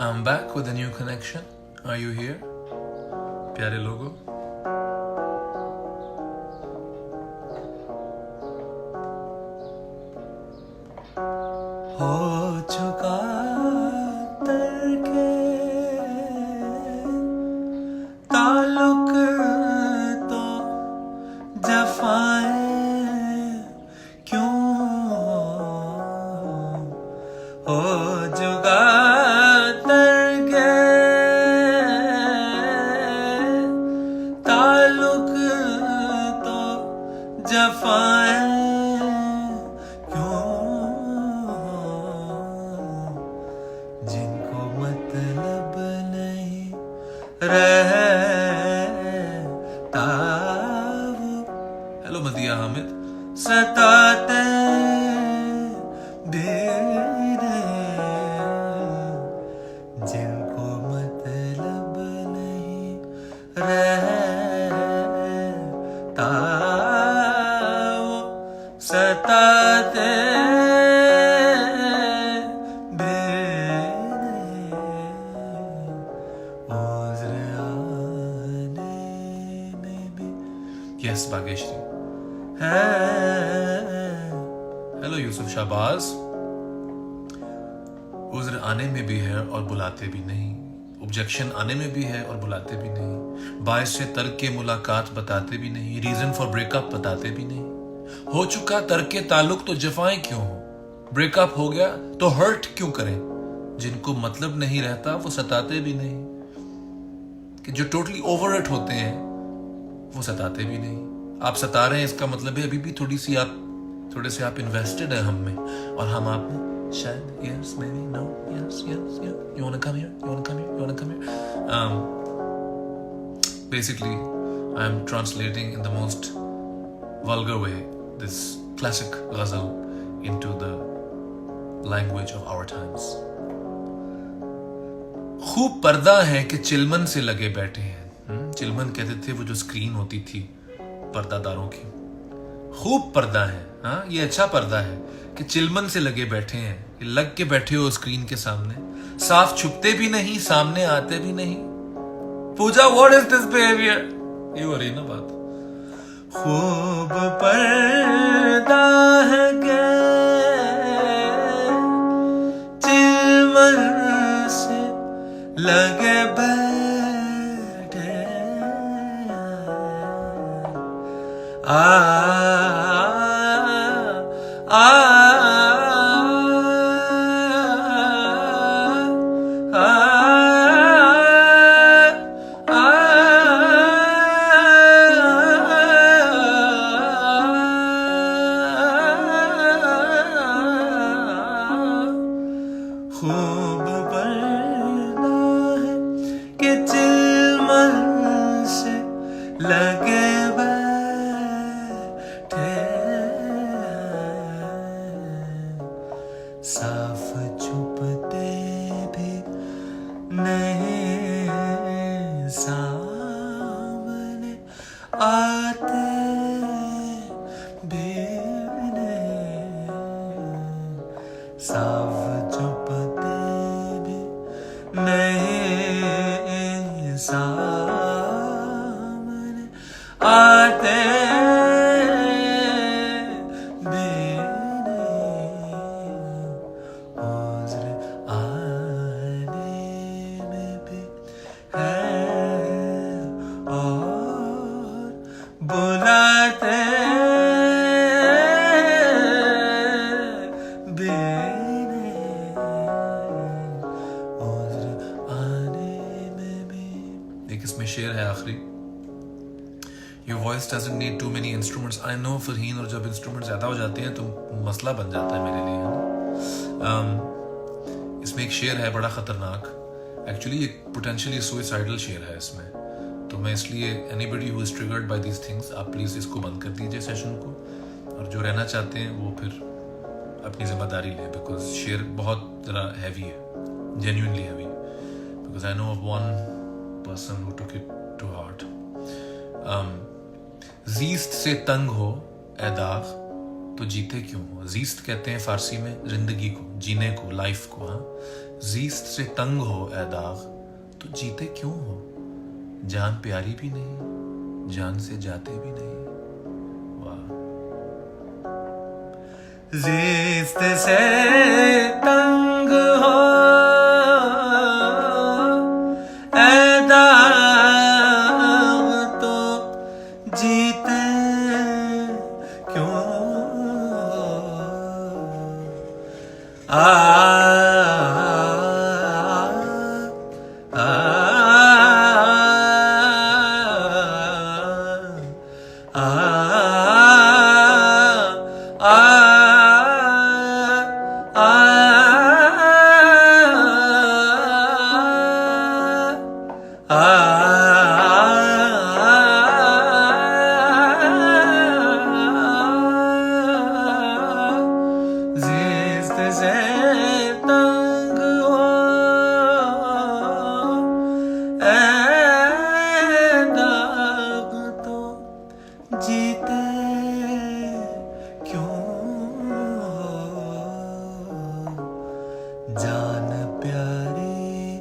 I'm back with a new connection. Are you here? प्यारे लोगों, हो चुका तरके ताल्लुक तो जफाएं क्यों हो चुका तरके ताल्लुक तो जफाएं जिनको मतलब नहीं रहता वो। हेलो मदिया हामिद। सताते भी नहीं जिनको मतलब नहीं रहता वो। सताते यस भाग्यश्री है। हेलो यूसुफ शाहबाज। उज्र आने में भी है और बुलाते भी नहीं, ऑब्जेक्शन आने में भी है और बुलाते भी नहीं, बायस से तर्क के मुलाकात बताते भी नहीं, रीजन फॉर ब्रेकअप बताते भी नहीं। हो चुका तर्क के ताल्लुक तो जफाएं क्यों हो, ब्रेकअप हो गया तो हर्ट क्यों करें, जिनको मतलब नहीं रहता वो सताते भी नहीं। कि जो टोटली ओवरहिट होते हैं वो सताते भी नहीं। आप सता रहे हैं, इसका मतलब है अभी भी थोड़े से आप इन्वेस्टेड है हम में और हम आप में शायद। Yes may be no yes yes you want to come here, you want to come here, you want to come here. Basically I am translating in the most vulgar way this classic ghazal into the language of our times. खूब पर्दा है कि चिलमन से लगे बैठे हैं। चिलमन कहते थे वो जो स्क्रीन होती थी पर्दादारों की। खूब पर्दा है, हाँ ये अच्छा पर्दा है कि चिलमन से लगे बैठे हैं, लग के बैठे हो स्क्रीन के सामने, साफ छुपते भी नहीं, सामने आते भी नहीं। पूजा व्हाट इज दिस बिहेवियर, ये हो रही ना बात। खूब पर्दा है के चिलमन से लगे आ आ खूब पर्दा है कि चिलमन से लगे साफ छुपते भी नहीं, सामने आते भी नहीं। साफ छुपते भी नहीं, सामने आते बुलाते भी आने में भी। एक इसमें शेर है आखिरी। Your voice doesn't need too many instruments. I know Farheen, और जब इंस्ट्रूमेंट ज्यादा हो जाते हैं तो मसला बन जाता है मेरे लिए, है ना। इसमें एक शेर है बड़ा खतरनाक, एक्चुअली एक पोटेंशियली सुइसाइडल शेर है इसमें। तो मैं इसलिए anybody who is triggered by these things, आप प्लीज इसको बंद कर दीजिए सेशन को, और जो रहना चाहते हैं वो फिर अपनी जिम्मेदारी ले, बिकॉज शेर बहुत ज़रा हैवी है, genuinely heavy, because I know of one person who took it to heart. जीस्त से तंग हो ए दाग तो जीते क्यों हो? जीस्त कहते हैं फारसी में जिंदगी को, जीने को, लाइफ को। हाँ, जीस्त से तंग हो ए दाग तो जीते क्यों हो? जान प्यारी भी नहीं, जान से जाते भी नहीं। वाह। जीस्त से तंग हो ए दाग तो जीते क्यों? जान प्यारी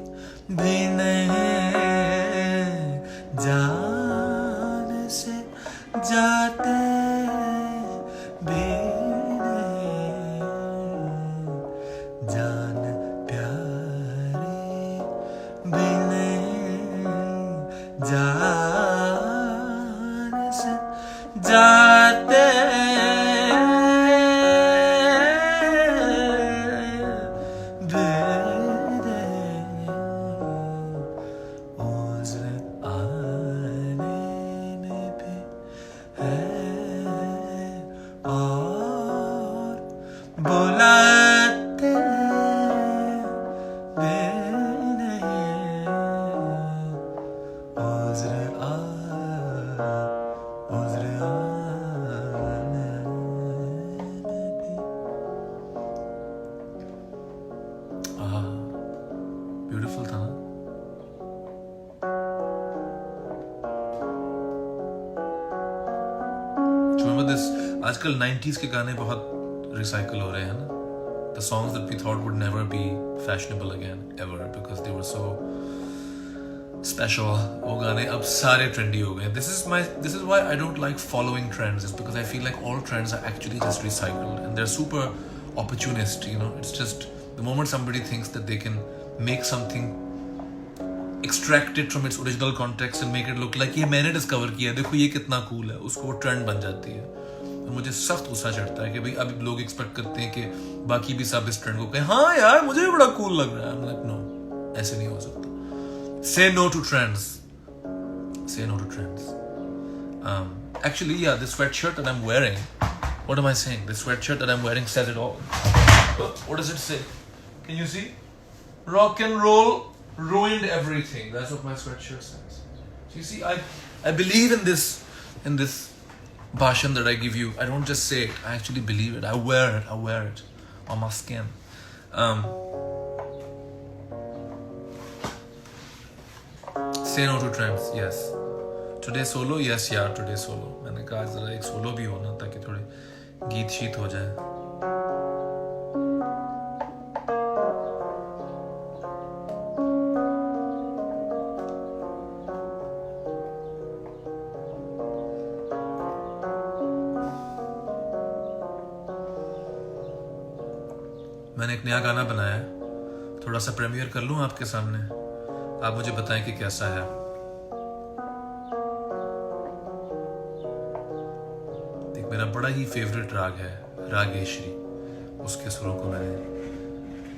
भी नहीं, जान से जाते भी नहीं। जान प्यारी भी नहीं, जान से जाते बुलाते भी नहीं। उज़्र आने में भी। ब्यूटीफुल था ना? Remember this? आजकल 90s के गाने बहुत रिसाइकल हो रहे हैं ना. The songs that we thought would never be fashionable again ever because they were so special. वो गाने अब सारे trendy हो गए. This is why I don't like following trends. It's because I feel like all trends are actually just recycled and they're super opportunist. You know, it's just the moment somebody thinks that they can make something, extract it from its original context and make it look like ये मैंने discover किया, देखो ये कितना cool है, उसको वो trend बन जाती है. मुझे सख्त गुस्सा चढ़ता है कि भाई अभी लोग एक्सपेक्ट करते हैं कि बाकी भी सब इस ट्रेंड को कहें हाँ यार मुझे भी बड़ा कूल लग रहा है. I'm like, no, ऐसे नहीं हो सकता. Say no to trends. Say no to trends. Actually, yeah, this sweatshirt that I'm wearing, what am I saying? This sweatshirt that I'm wearing says it all. What does it say? Can you see? Rock and roll ruined everything. That's what my sweatshirt says. So you see, I believe in this bhashan that I give you. I don't just say it. I actually believe it. I wear it on my skin. Say no to trends. Yes. Today solo. Yes, yeah. Today solo. मैंने कहा जरा एक solo भी होना ताकि थोड़े गीत शीत हो जाए. मैंने एक नया गाना बनाया है, थोड़ा सा प्रीमियर कर लूं आपके सामने. आप मुझे बताएं कि कैसा है. एक मेरा बड़ा ही फेवरेट राग है, रागेश्वरी. उसके सुरों को मैंने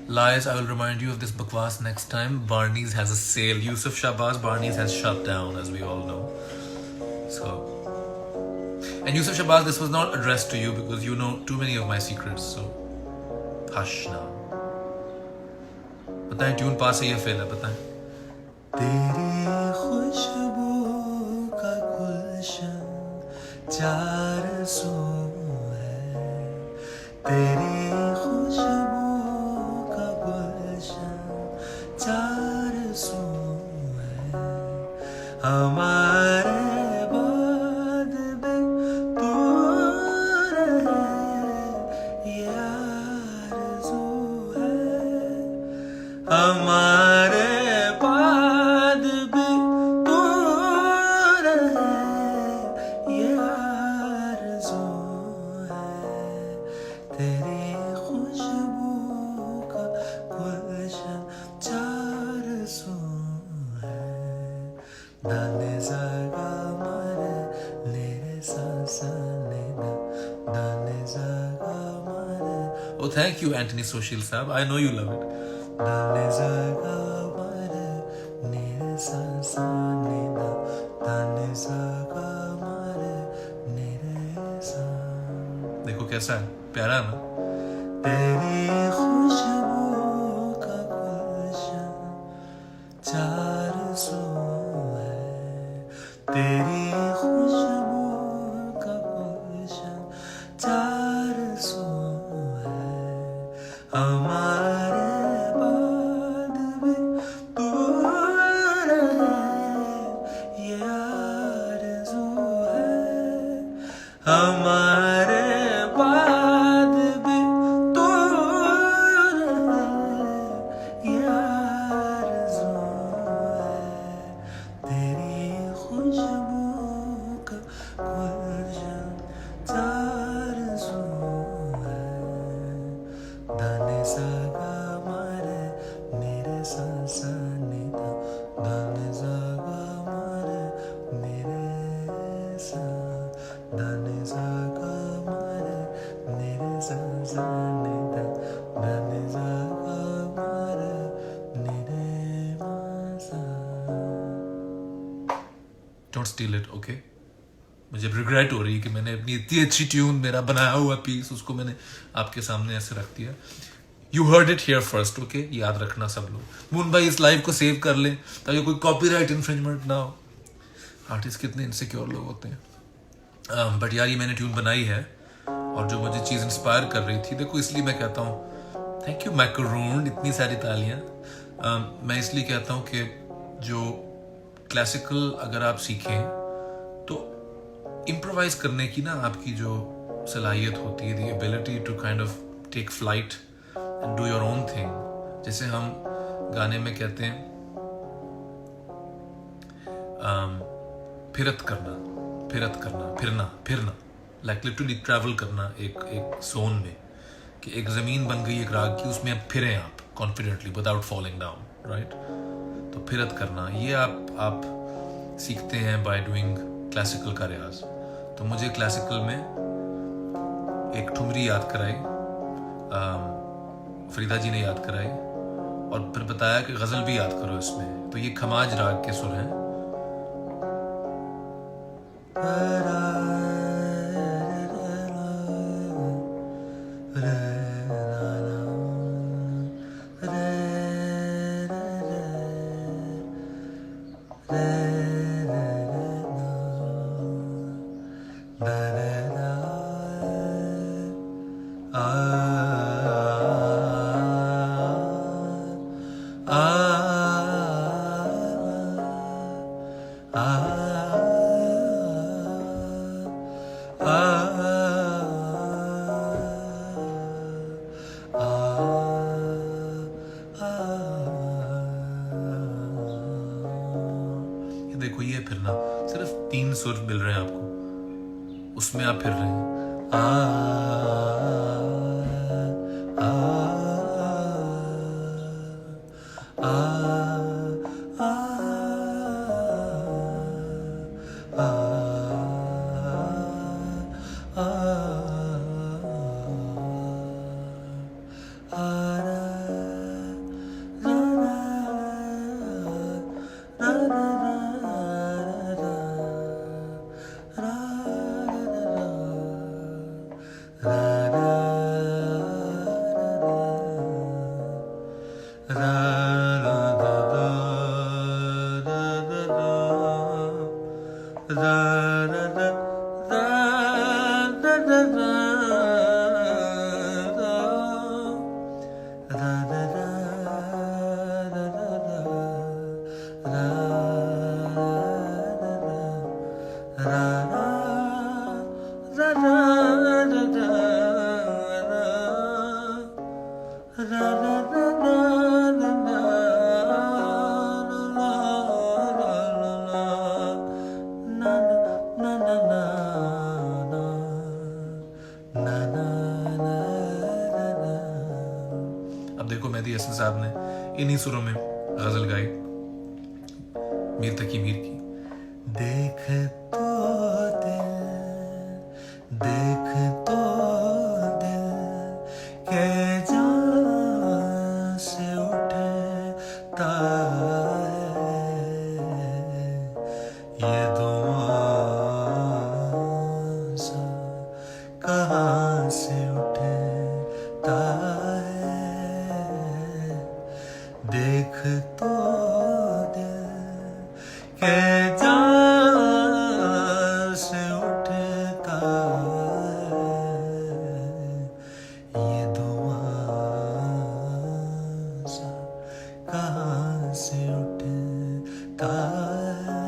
Lies, I will remind you of this bakwas next time. Barney's has a sale. Yusuf Shahbaz, Barney's has shut down, as we all know. So, and Yusuf Shahbaz, this was not addressed to you because you know too many of my secrets. So, hush now. बताएं tune पास है या fail है? बताएं. तेरी खुशबू का गुलशन 400 है. तेरी खुशबू का गुलशन 400 है. हमारे बाद भी तू रहे हमारे बाद भी तू रहे, ये आरज़ू है। तेरी खुशबू का गुलशन चार सू है। दाने जागा मारे लेरे सांसाने दा, दाने जागा मारे। Oh, thank you, Anthony Soshil साहब. I know you love it. दाने जागा मारे लेरे सांसाने दा, दाने जागा मारे लेरे सांसाने। देखो कैसा है, प्यारा है ना? तेरी खुशबू का गुलशन चार सू है। तेरी खुशबू का गुलशन चार सू है। हमारे बाद भी तू रहे, ये आरज़ू है। हमारे बाद भी तू रहे, ये आरज़ू है। तेरी खुशबू का गुलशन चार सू है। दाने जागा मारे मेरे सांसाने दा, दाने जागा मारे मेरे सा, दाने जागा मारे मेरे सांसाने दा, दाने जागा मारे मेरे मासा। Don't steal it, okay? मुझे रिग्रेट हो रही है कि मैंने अपनी इतनी अच्छी ट्यून, मेरा बनाया हुआ पीस, उसको मैंने आपके सामने ऐसे रख दिया। You heard it here first, okay? याद रखना सब लोग। मून भाई इस लाइव को सेव कर ले ताकि कोई कॉपीराइट इन्फ्रिंजमेंट ना हो। आर्टिस्ट कितने इनसिक्योर लोग होते हैं। बट यार ये मैंने ट्यून बनाई है और जो मुझे चीज़ इंस्पायर कर रही थी, देखो इसलिए मैं कहता हूँ थैंक यू मैकरून, इतनी सारी तालियाँ। मैं इसलिए कहता हूँ कि जो क्लासिकल अगर आप सीखें तो इम्प्रोवाइज करने की ना आपकी जो सलाहियत होती है, the ability to kind of take flight and do your own thing. जैसे हम गाने में कहते हैं फिरत करना, फिरत करना, फिरना, फिरना, लाइक लिटरली ट्रैवल करना एक जोन में, कि एक ज़मीन बन गई एक राग की, उसमें अब फिरें आप confidently without falling down, right? तो फिरत करना ये आप सीखते हैं बाय डूइंग क्लासिकल का रियाज। तो मुझे क्लासिकल में एक ठुमरी याद कराई, फरीदा जी ने याद कराई, और फिर बताया कि गज़ल भी याद करो इसमें। तो ये खमाज राग के सुर हैं। देखो ये फिरना, सिर्फ 3 सुर मिल रहे हैं आपको, उसमें आप फिर रहे हैं। साहब ने इन्हीं सुरों में गजल गाई मीर तकी मीर की। देख तो दिल के जान से उठता है, ये दुआ सा कहाँ से उठता है। देख तो दिल के जान से उठता है, ये दुआ सा कहाँ से उठता है।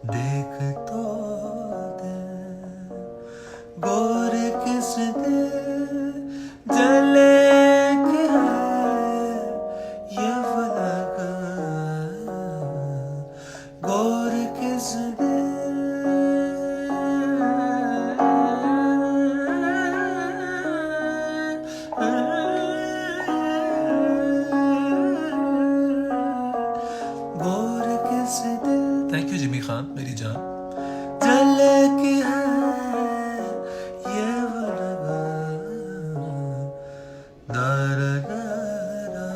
देख तो दिल गोर किस दिल जले के है, ये फलक गोर किस गोर किस दिल। थैंक यू जिमी खान मेरी जान। जले की है ये वरगा दर दरा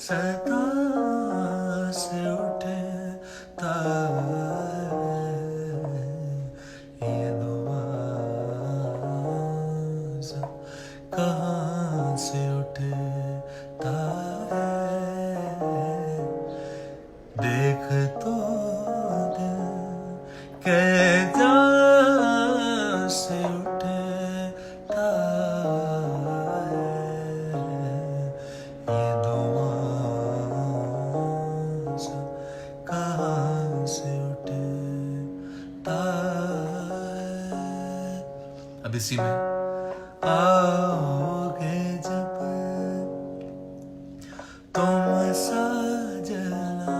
सदा से उठता है, ये दुआ सा कहाँ से उठता है। देख तो दिल के जान से उठता है, ये दुआ सा कहाँ से उठता है। अब इसी में आओगे जब तुम साजना,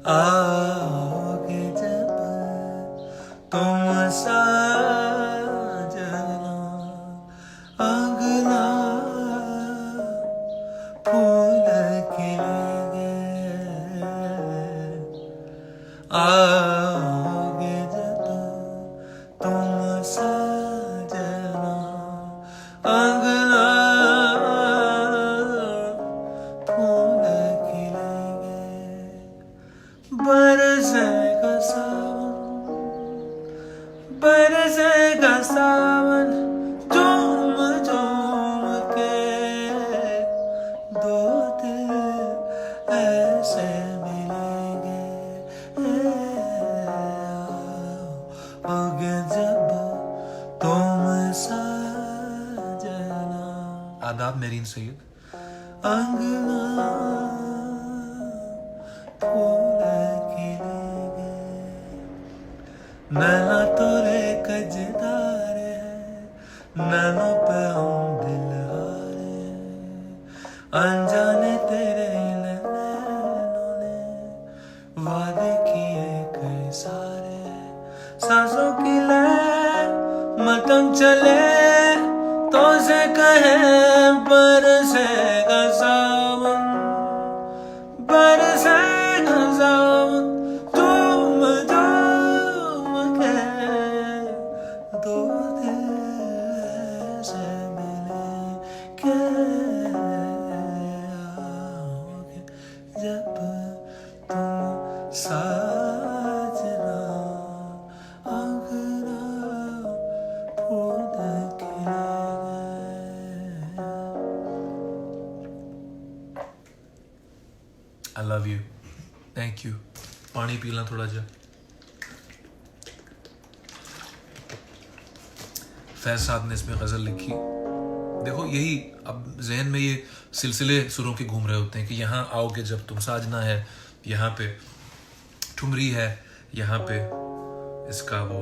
आओगे जब तुम साजना, अंगना फूल खिलेंगे। आओगे जब तुम साजना, अंगना फूल खिलेंगे। बरसेगा सावन झूम झूम के, दो दिल ऐसे मिलेंगे। आओगे जब तुम साजना। आदाब मेरीन सैयद। अंगना फूल खिलेंगे, नैना तोरे कजदारे हैं, नैनों पे हम दिल हारे हैं। अनजाने तेरे नैनों ने वादे किए कई सारे, सांसों की लय मतम चले तो से कहे बरसेगा सावन, बरसेगा सावन झूम झूम के, दो दिल से मिले के। आओगे जब तुम साजना, अंगना फूल खिलेंगे। I love you. Thank you. पानी पी ला थोड़ा जा। फैज साहब ने इसमें गजल लिखी। देखो यही अब जहन में ये सिलसिले सुरों के घूम रहे होते हैं कि यहाँ आओगे जब तुम साजना है, यहाँ पे ठुमरी है, यहाँ पे इसका वो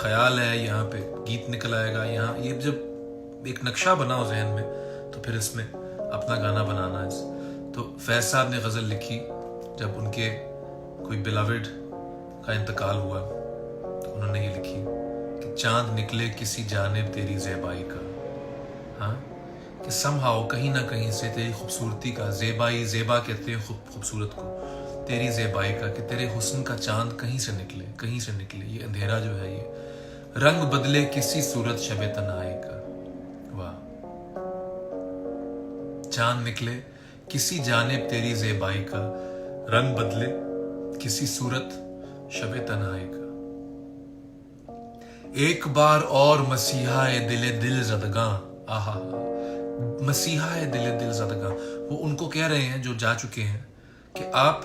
ख्याल है, यहाँ पे गीत निकल आएगा। यहाँ ये जब एक नक्शा बनाओ जहन में तो फिर इसमें अपना गाना बनाना है। तो फैज साहब ने गज़ल लिखी जब उनके कोई बिलवड का इंतकाल हुआ, तो उन्होंने ये लिखी कि चांद निकले किसी जानिब तेरी ज़ेबाई का, हाँ कि समहाउ कहीं ना कहीं से तेरी खूबसूरती का, ज़ेबाई, ज़ेबा कहते हैं खूबसूरत को, तेरी ज़ेबाई का, कि तेरे हुस्न का चांद कहीं से निकले, कहीं से निकले। ये अंधेरा जो है ये रंग बदले किसी सूरत शबे तन्हाई का। वाह, चांद निकले किसी जानिब तेरी ज़ेबाई का, रंग बदले किसी सूरत शबे तन्हाई का। एक बार और मसीहा ए दिले दिल ज़दगां, आहा, मसीहा ए दिले दिल ज़दगां। वो उनको कह रहे हैं जो जा चुके हैं कि आप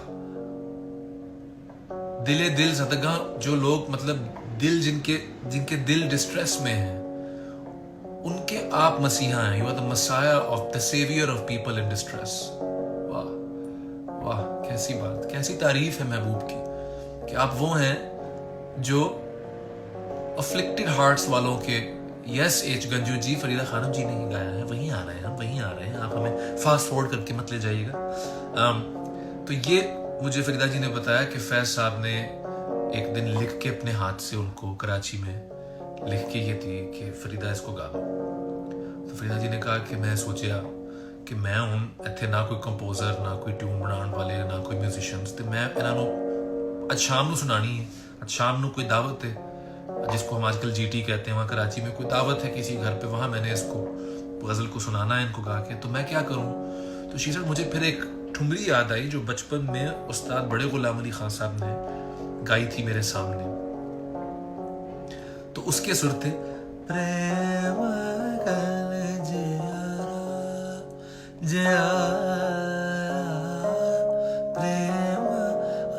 दिले दिल ज़दगां, जो लोग मतलब दिल जिनके दिल डिस्ट्रेस में हैं, उनके आप मसीहा हैं। You are the Messiah of the saviour of people in distress. वाह वाह, कैसी बात, कैसी तारीफ है महबूब की कि आप वो हैं जो अफ्लिक्टेड हार्ट्स वालों के। यस एच गंजू जी, फरीदा खानम जी ने गाया है, वहीं आ रहे हैं हम, वहीं आ रहे हैं, आप हमें फास्ट फॉरवर्ड करके मत ले जाइएगा। तो ये मुझे फरीदा जी ने बताया कि फैज साहब ने एक दिन लिख के अपने हाथ से उनको कराची में लिख के ये थी कि फरीदा इसको गा दो। तो फरीदा जी ने कहा कि मैं सोचा कि मैं हूँ इत्थे ना कोई कंपोजर, ना कोई ट्यून बनाने वाले, ना कोई म्यूजिशियंस, तो मैं इन्हों आज शाम को सुनानी है। आज शाम को कोई दावत है जिसको हम आजकल जीटी कहते हैं, वहाँ कराची में कोई दावत है किसी घर पे, वहाँ मैंने इसको गज़ल को सुनाना है इनको गा के, तो मैं क्या करूँ। तो शीशा मुझे फिर एक ठुमरी याद आई जो बचपन में उस्ताद बड़े गुलाम अली खान साहब ने गाई थी मेरे सामने। तो उसके सुर थे, प्रेम गल जियारा, प्रेम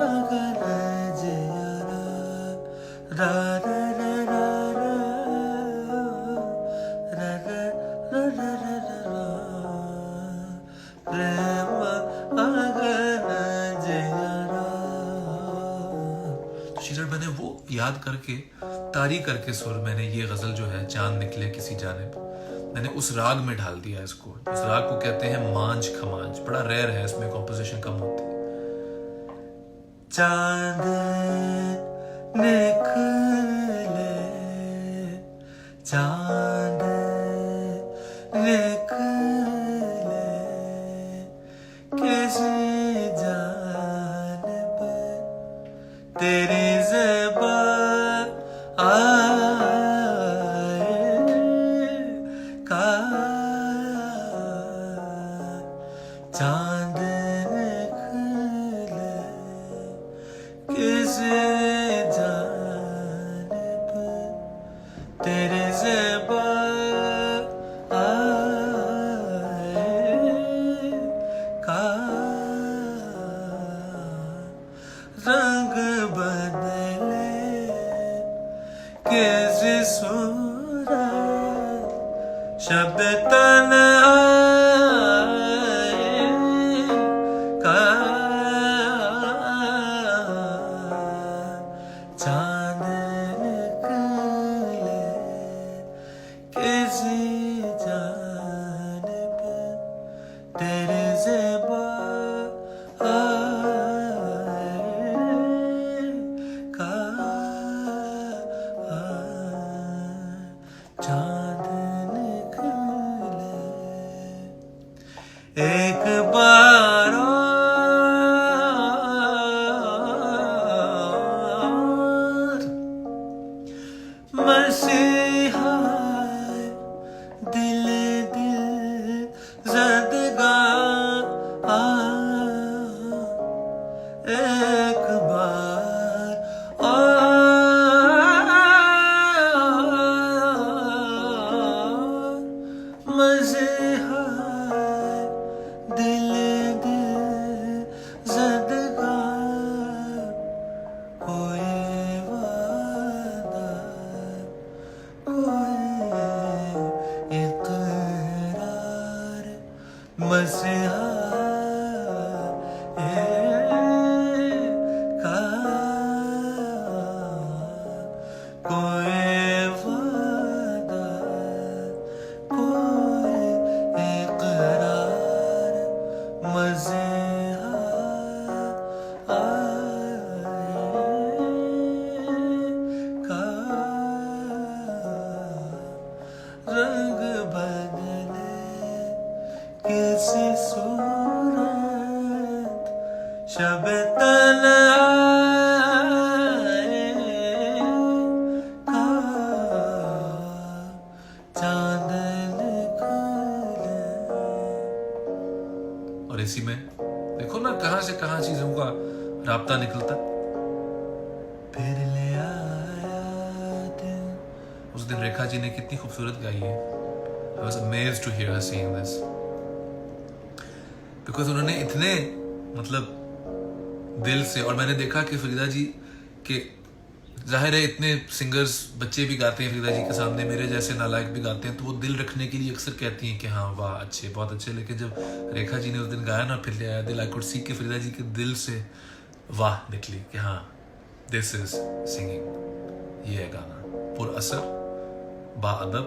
अगल जियारा, रा रा रा रा रा रा रा रा, प्रेम अगल जियारा। तो शीजर मैंने वो याद करके, तारी करके सुर, मैंने ये गजल जो है चांद निकले किसी जानिब, मैंने उस राग में ढाल दिया इसको। उस राग को कहते हैं मांझ खमांझ, बड़ा रेयर है, इसमें कॉम्पोजिशन कम होती है। चांद निकले, चांद निकले किसी जानिब तेरी ज़ेबा चांद निकले किसी जानिब तेरे ज़ेबा का, रंग बदले किसी सूरत शब्द तन्हाई का। चांद निकले किसी जानिब तेरे ज़ेबा का, चांद निकले एक बार और मसीहा दिल दिल ज़दगां, एक बार और मसीहा दिल दिल ज़दगां, कोई वादा कोई इक़रार, मसीहा का, कोई वादा कोई इक़रार, मसीहा का, रंग बदले किसी सूरत शब तन्हाई का चांद निकले। और इसी में देखो ना कहां से कहां चीजों का राब्ता निकलता। फिर ले आया दिन। उस दिन रेखा जी ने कितनी खूबसूरत गाई है। I was amazed to hear her saying this because उन्होंने इतने मतलब दिल से, और मैंने देखा कि फरीदा जी के जाहिर है इतने सिंगर्स बच्चे भी गाते हैं फरीदा जी के सामने, मेरे जैसे नालायक भी गाते हैं, तो वो दिल रखने के लिए अक्सर कहती हैं कि हाँ वाह अच्छे, बहुत अच्छे। लेकिन जब रेखा जी ने उस दिन गाया ना फिर ले आया दिल, आई कुड सी कि फरीदा जी के दिल से वाह निकली कि हाँ दिस इज सिंगिंग, ये है गाना, पुरअसर बाअदब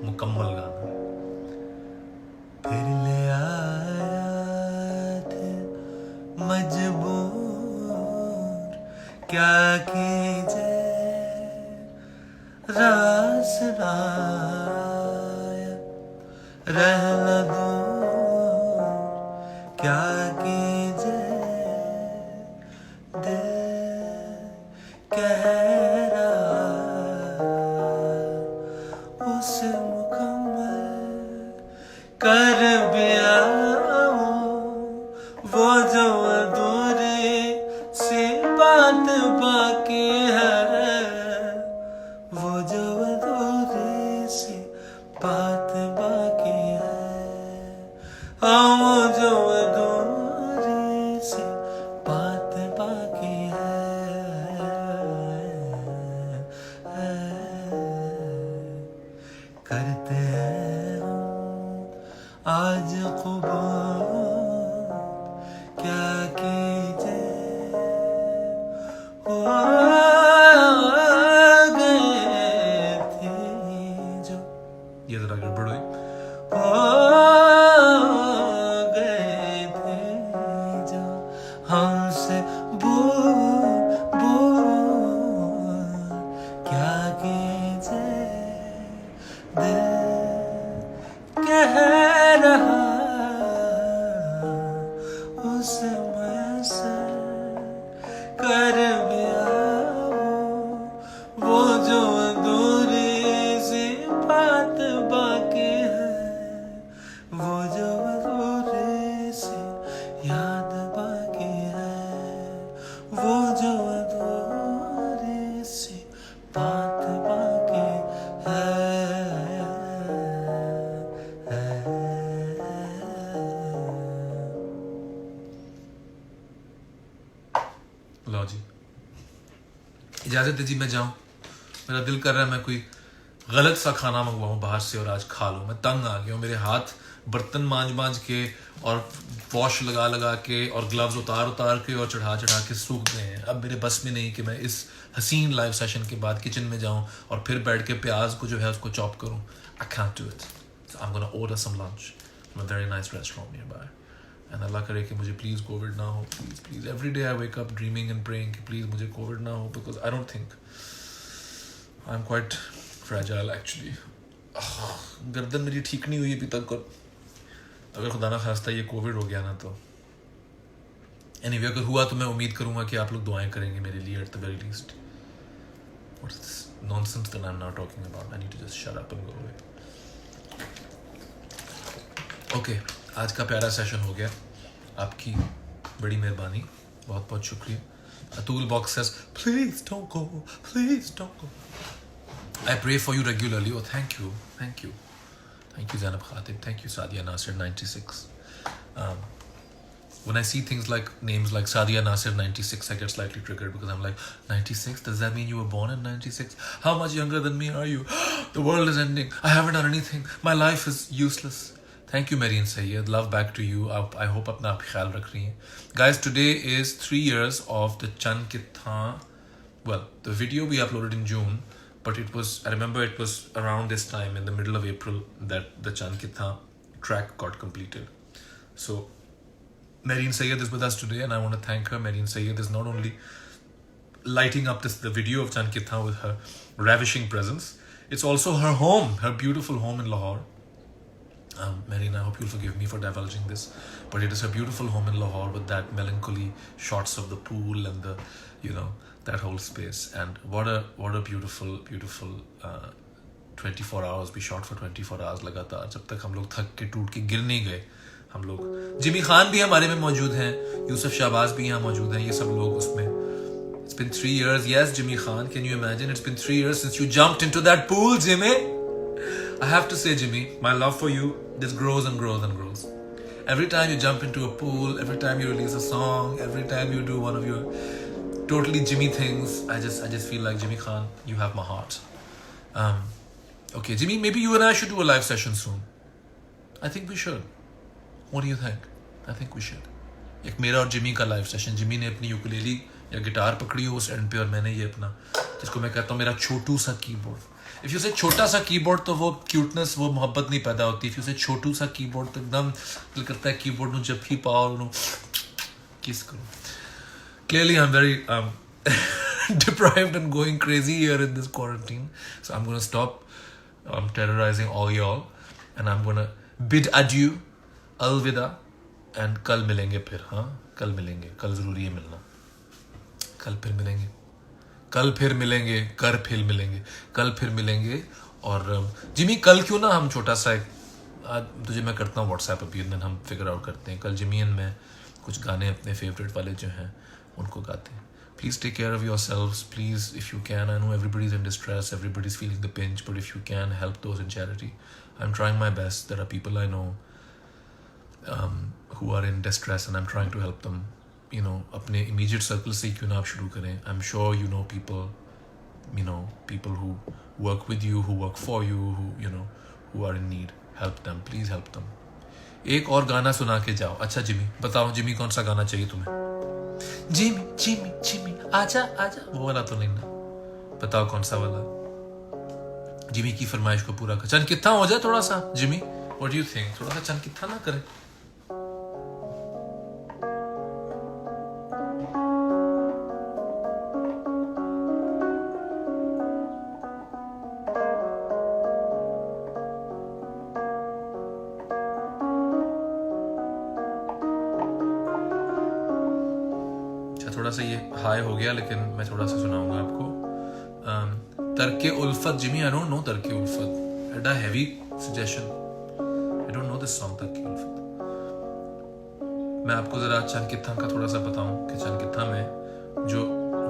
मुकम्मल गाना। फिर ले आया दिल मजबूर क्या कीजिए, रास आया रहना दूर क्या कीजिए, दिल कह रहा उसे मुकम्मल कर भी आऊं, वो जो अधूरी सी बात बाकी है, वो जो अधूरी सी बात बाकी है, वो जो अधूरी सी बात बाकी है। करते हैं आज क़ुबूल क्या कीजिए, हो गए थे जो, ये जरा गड़बड़ हुई, हो गए थे जो हमसे भूल क्या कीजिए, दिल कह रहा उसे मैसर कर भी आऊं, वो जो अधूरी सी बात बाकी है, वो जो अधूरी सी याद बाकी है, वो जो अधूरी सी बात बाकी है। लो जी इजाजत दीजिए मैं जाऊं, मेरा दिल कर रहा है मैं कोई गलत सा खाना मंगवाऊं बाहर से और आज खा लूं। मैं तंग आ गया हूं, मेरे हाथ बर्तन मांज के और वॉश लगा के और ग्लव्स उतार के और चढ़ा के सूख गए हैं। अब मेरे बस में नहीं कि मैं इस हसीन लाइव सेशन के बाद किचन में जाऊं और फिर बैठ के प्याज को जो है उसको चॉप करूं। I can't do it. So I'm gonna order some lunch from a very nice restaurant nearby. And अल्लाह करे कि मुझे प्लीज़ कोविड ना हो, please. Every day I wake up dreaming and praying कि प्लीज़ मुझे कोविड ना हो, because I don't think I am quite fragile actually. गर्दन मेरी ठीक नहीं हुई अभी तक, और अगर खुदा ना खास्ता ये कोविड हो गया ना तो एनीवे अगर हुआ तो मैं उम्मीद करूँगा कि आप लोग दुआएं करेंगे मेरे लिए at the very least. What is this nonsense that I am not talking about? I need to just shut up and go away. Okay, आज का प्यारा सेशन हो गया, आपकी बड़ी मेहरबानी, बहुत बहुत शुक्रिया। Atul box says please don't go, please don't go. I pray for you regularly. Oh, thank you Zainab Khatib, thank you Sadia Nasir 96. When I see things like names like Sadia Nasir 96, I get slightly triggered because I'm like, 96? Does that mean you were born in 96? How much younger than me are you? The world is ending. I haven't done anything. My life is useless. Thank you Marine Sayyed. Love back to you. I hope apna aap khayal rakh rahi hain. Guys, today is 3 years of the Chand Kitha. Well, the video we uploaded in June, but I remember it was around this time in the middle of April that the Chand Kitha track got completed. So Marine Sayyed is with us today and I want to thank her. Marine Sayyed is not only lighting up the video of Chand Kitha with her ravishing presence, it's also her home, her beautiful home in Lahore. Marina, I hope you'll forgive me for divulging this, but it is a beautiful home in Lahore with that melancholy shots of the pool and the, that whole space. And what a beautiful 24 hours. We shot for 24 hours लगातार, जब तक हम लोग थक के टूट के गिर नहीं गए हम लोग. जिमी खान भी हमारे में मौजूद हैं, यूसुफ शाहबाज भी यहाँ मौजूद हैं, ये सब लोग उसमें. It's been 3 years. Yes, Jimmy Khan, can you imagine? It's been 3 years since you jumped into that pool, Jimmy. I have to say, Jimmy, my love for you just grows and grows and grows. Every time you jump into a pool, every time you release a song, every time you do one of your totally Jimmy things, I just feel like, Jimmy Khan, you have my heart. Okay, Jimmy, maybe you and I should do a live session soon. I think we should. What do you think? I think we should. एक मेरा और Jimmy का live session. Jimmy ने अपनी यूकुलेली या guitar पकड़ी हो उस एंड पे, और मैंने ये अपना, जिसको मैं कहता हूँ मेरा छोटू सा कीबोर्ड. इफ यू से छोटा सा कीबोर्ड तो वो क्यूटनेस, वो मोहब्बत नहीं पैदा होती. इफ यू से छोटू सा कीबोर्ड तो एकदम दिल करता है कीबोर्ड में जब भी पाओ नो किस करो. Clearly I'm very deprived and going crazy here in this quarantine, so I'm gonna stop terrorizing all y'all and I'm gonna bid adieu, अलविदा, एंड कल मिलेंगे फिर. हाँ, कल मिलेंगे, कल ज़रूरी है मिलना. कल फिर मिलेंगे, कल फिर मिलेंगे, फिर मिलेंगे, कल फिर मिलेंगे. और जिमी कल क्यों ना हम छोटा सा एक, तुझे मैं करता हूँ व्हाट्सएप अभी, देन हम फिगर आउट करते हैं. कल जिमी एंड मैं कुछ गाने अपने फेवरेट वाले जो हैं उनको गाते हैं. Please take care of yourselves. Please, if you can, I know everybody's in distress, everybody's feeling the pinch, but if you can, help those in charity. I'm trying my best. There are people I know who are in distress and I'm trying to help them. अपने immediate circle से क्यों ना आप शुरू करें. I'm sure you know people who work with you, who work for you, who are in need. Help them. Please help them. एक और गाना सुना के जाओ. अच्छा जिमी, बताओ जिमी कौन सा गाना चाहिए तुम्हें? जिमी जिमी जिमी आजा आजा, वो वाला तो नहीं ना. बताओ कौन सा वाला. जिमी की फरमाइश को पूरा कर. चन कितना हो जाए थोड़ा सा. Jimmy, what do you think? थोड़ा सा चन कितना ना करे. थोड़ा सा ये हाई हो गया, लेकिन मैं थोड़ा सा सुनाऊंगा आपको. तरके उल्फत. जिमी, आई डोंट नो तरके उल्फत. At a heavy suggestion. I don't know this song तरके उल्फत. मैं आपको जरा चनकिथा का थोड़ा सा बताऊं कि चनकिथा में जो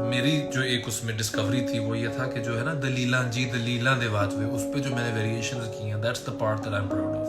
मेरी जो एक उसमें डिस्कवरी थी वो ये था कि जो है ना दलीला जी दलीला दे बात हुए, उस पे जो मैंने वेरिएशंस की हैं, that's the part that I am proud of.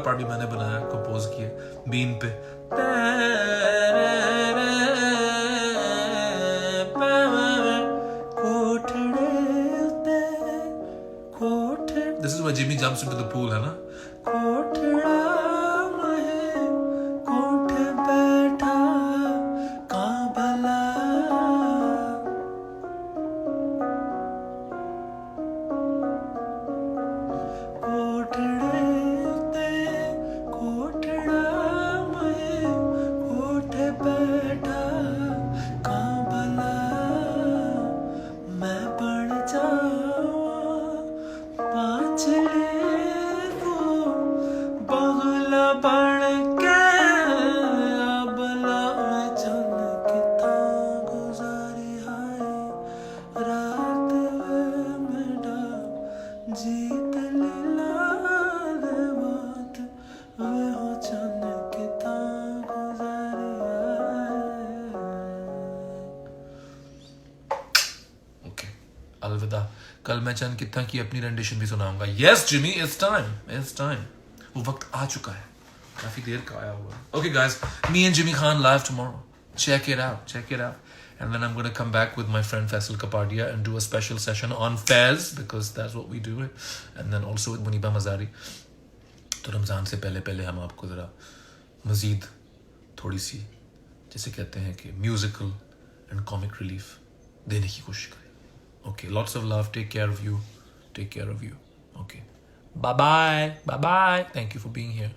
Part भी मैंने बनाया, कंपोज किया बीन पे. This is where Jimmy jumps into the pool, है ना. कल मैं चंद कितना की अपनी रेंडिशन भी सुनाऊंगा. Yes Jimmy, it's time. वो वक्त आ चुका है, काफी देर का आया हुआ. Okay guys, me and Jimmy Khan live tomorrow. Check it out. And then I'm going to come back with my friend Faisal Kapadia and do a special session on Fez, because that's what we do. And then also with Muniba Mazari. तो रमज़ान से पहले हम आपको ज़रा मज़ीद थोड़ी सी, जैसे कहते हैं कि म्यूज़िकल एंड कॉमिक रिलीफ देने की कोशिश करें. Okay, lots of love. Take care of you. Okay. Bye-bye. Thank you for being here.